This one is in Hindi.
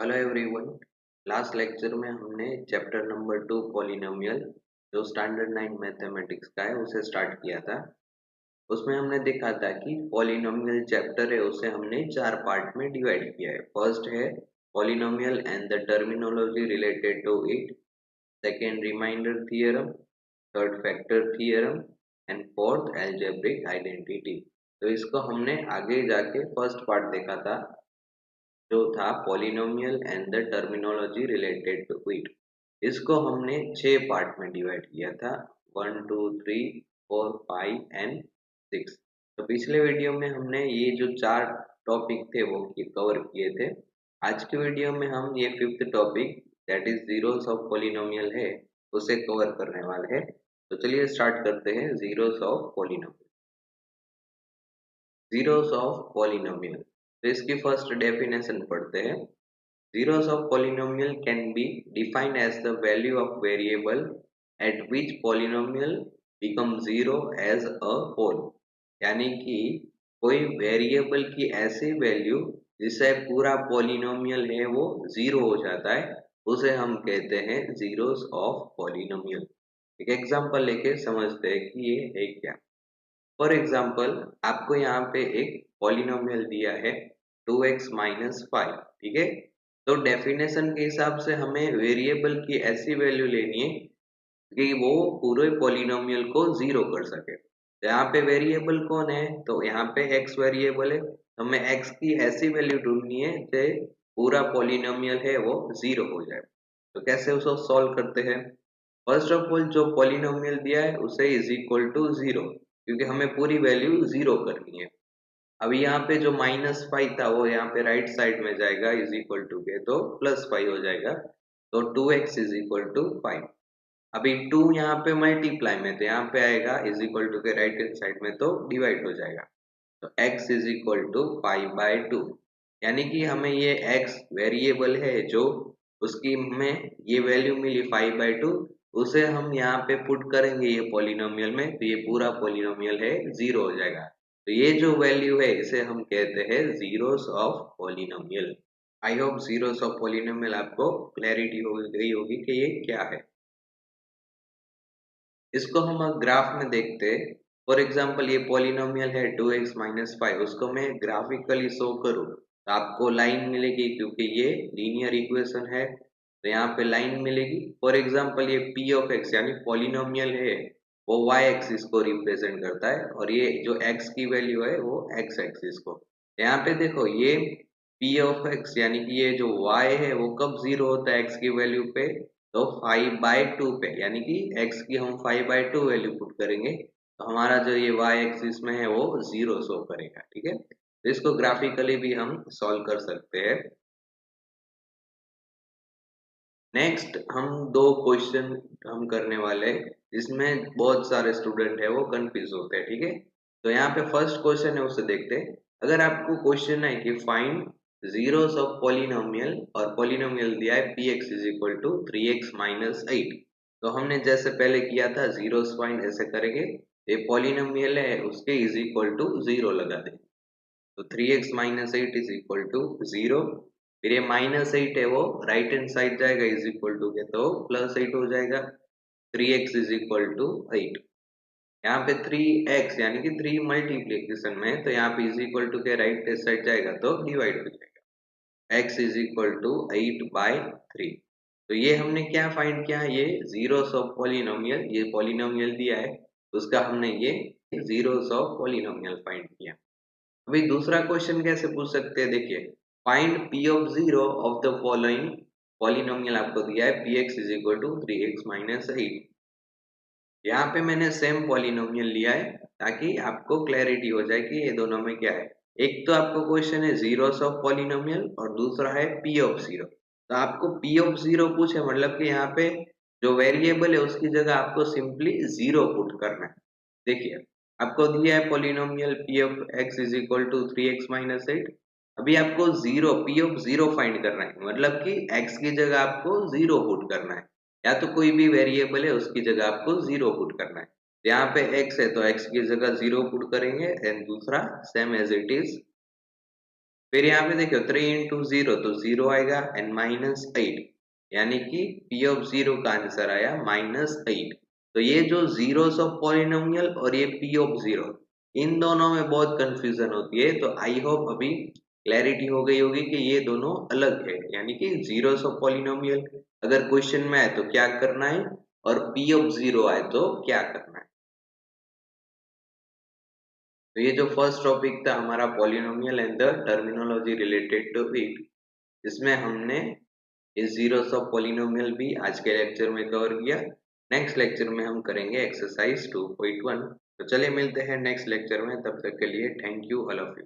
Hello everyone. लास्ट लेक्चर में हमने चैप्टर नंबर 2 पॉलिनोमियल जो स्टैंडर्ड 9 मैथमेटिक्स का है उसे स्टार्ट किया था। उसमें हमने देखा था कि पॉलिनोमियल चैप्टर है उसे हमने 4 पार्ट में डिवाइड किया है। फर्स्ट है polynomial and the terminology related to it, second remainder theorem, third factor theorem and fourth algebraic identity. तो इसको हमने आगे जाके फर्स्ट पार्ट देखा था जो था polynomial and the terminology related to it. इसको हमने 6 पार्ट में डिवाइड किया था, 1 2 3 4 5 एंड 6। तो पिछले वीडियो में हमने ये जो 4 टॉपिक थे वो कवर किए थे। आज के वीडियो में हम ये 5th topic that is zeros of polynomial है उसे कवर करने वाले हैं। तो चलिए स्टार्ट करते हैं zeros of polynomial. Zeros of polynomial, तो इसकी फर्स्ट डेफिनेशन पढ़ते हैं। Zeros of polynomial can be defined as the value of variable at which polynomial becomes zero as a whole। यानी कि कोई वेरिएबल की ऐसी वैल्यू जिससे पूरा पॉलिनोमियल है वो जीरो हो जाता है, उसे हम कहते हैं जीरोस ऑफ पॉलिनोमियल। एक एग्जांपल लेके समझते हैं कि ये है क्या। फॉर एग्जांपल आपको यहाँ पे एक पॉलिनोमियल दिया है 2x-5, ठीक है। तो डेफिनेशन के हिसाब से हमें वेरिएबल की ऐसी वैल्यू लेनी है कि वो पूरे पॉलिनोमियल को जीरो कर सके। तो यहाँ पे वेरिएबल कौन है, तो यहाँ पे x वेरिएबल है। हमें x की ऐसी वैल्यू ढूंढनी है कि पूरा पॉलिनोमियल है वो जीरो हो जाए। तो कैसे उसको सॉल्व करते हैं। फर्स्ट ऑफ ऑल जो पॉलिनोमियल दिया है उसे इज इक्वल टू जीरो, क्योंकि हमें पूरी वैल्यू जीरो करनी है। अभी यहाँ पे जो -5 था वो यहाँ पे राइट साइड में जाएगा इज इक्वल टू के, तो +5 हो जाएगा। तो 2x इज इक्वल टू 5। अभी 2 यहाँ पे मल्टीप्लाई में तो यहाँ पे आएगा इज इक्वल टू के राइट हैंड साइड में, तो डिवाइड हो जाएगा। तो x इज इक्वल टू 5/2। यानी कि हमें ये x वेरिएबल है जो उसकी हमें ये वैल्यू मिली 5/2, उसे हम यहाँ पे पुट करेंगे ये पॉलिनोमियल में, तो ये पूरा पॉलिनोमियल है जीरो हो जाएगा। तो ये जो वैल्यू है इसे हम कहते हैं zeros of polynomial. I hope zeros of polynomial आपको क्लैरिटी हो गई होगी कि ये क्या है। इसको हम ग्राफ में देखते हैं। फॉर एग्जांपल ये पॉलिनोमियल है 2x-5, उसको मैं ग्राफिकली शो करूँ तो आपको लाइन मिलेगी, क्योंकि ये लीनियर इक्वेशन है तो यहाँ पे लाइन मिलेगी। फॉर एग्जांपल ये p ऑफ x यानी पॉलिनोमियल है वो y एक्सिस को रिप्रेजेंट करता है, और ये जो x की वैल्यू है वो x एक्सिस को। यहाँ पे देखो ये p ऑफ x यानी कि ये जो y है वो कब जीरो होता है x की वैल्यू पे, तो 5/2 पे, यानी कि x की हम 5/2 वैल्यू पुट करेंगे तो हमारा जो ये y एक्सिस में है वो जीरो शो करेगा, ठीक है। तो इसको ग्राफिकली भी हम सॉल्व कर सकते हैं। नेक्स्ट हम दो क्वेश्चन हम करने वाले हैं जिसमें बहुत सारे स्टूडेंट है वो कंफ्यूज होते हैं, ठीक है। तो यहाँ पे फर्स्ट क्वेश्चन है उसे देखते हैं। अगर आपको क्वेश्चन है कि फाइंड जीरोस ऑफ पॉलिनोमियल और पॉलिनोमियल दिया है px is equal to 3x-8, तो हमने जैसे पहले किया था जीरोस फाइंड ऐसे करेंगे। ये पॉलिनोमियल है उसके इज इक्वल टू जीरो लगा दें, तो 3x-8 is equal to zero. फिर ये -8 है वो राइट हैंड साइड जाएगा इज इक्वल टू के, तो +8 हो जाएगा। 3x is equal to 8। यहाँ पे 3x यानी कि 3 मल्टीप्लीकेशन में है, तो यहाँ पे इज इक्वल टू के राइट हैंड साइड जाएगा तो डिवाइड हो जाएगा। x is equal to 8/3। तो ये हमने क्या फाइंड किया, ये जीरोस ऑफ पॉलिनोमियल, ये पॉलिनोमियल दिया है उसका हमने ये जीरोस ऑफ पॉलिनोमियल फाइंड किया। अभी दूसरा क्वेश्चन कैसे पूछ सकते हैं, देखिए find p of zero of the following polynomial आपको दिया है px is equal to 3x-8। यहाँ पे मैंने सेम पॉलिनोमियल लिया है ताकि आपको क्लैरिटी हो जाए कि ये दोनों में क्या है। एक तो आपको क्वेश्चन है जीरोस ऑफ पॉलिनोमियल और दूसरा है p ऑफ जीरो। तो आपको p ऑफ जीरो पूछे मतलब कि यहाँ पे जो वेरिएबल है उसकी जगह आपको सिंपली जीरो पुट करना है। देखिए आपको दिया है polynomial p of x is equal to 3x-8। अभी आपको zero p of zero find करना है, मतलब कि x की जगह आपको जीरो पुट करना है, या तो कोई भी वेरिएबल है उसकी जगह आपको जीरो पुट करना है। यहाँ पे x है तो x की जगह जीरो पुट करेंगे एंड दूसरा सेम एज इट इज फिर यहाँ पे देखो 3 इंटू जीरो तो जीरो आएगा एंड -8 यानी कि P ऑफ जीरो का आंसर आया -8। तो ये जो जीरोस ऑफ पॉलिनोमियल और ये P ऑफ जीरो इन दोनों में बहुत कंफ्यूजन होती है। तो आई होप अभी क्लैरिटी हो गई होगी कि ये दोनों अलग है, यानी कि जीरोस ऑफ पॉलिनोमियल अगर क्वेश्चन में आए तो क्या करना है और P ऑफ जीरो आए तो क्या करना है। तो ये जो फर्स्ट टॉपिक था हमारा polynomial and the terminology related to it, इसमें हमने ये जीरोस ऑफ पॉलिनोमियल भी आज के लेक्चर में कवर किया। नेक्स्ट लेक्चर में हम करेंगे एक्सरसाइज 2.1। तो चलिए मिलते हैं नेक्स्ट लेक्चर में, तब तक के लिए thank you all of you.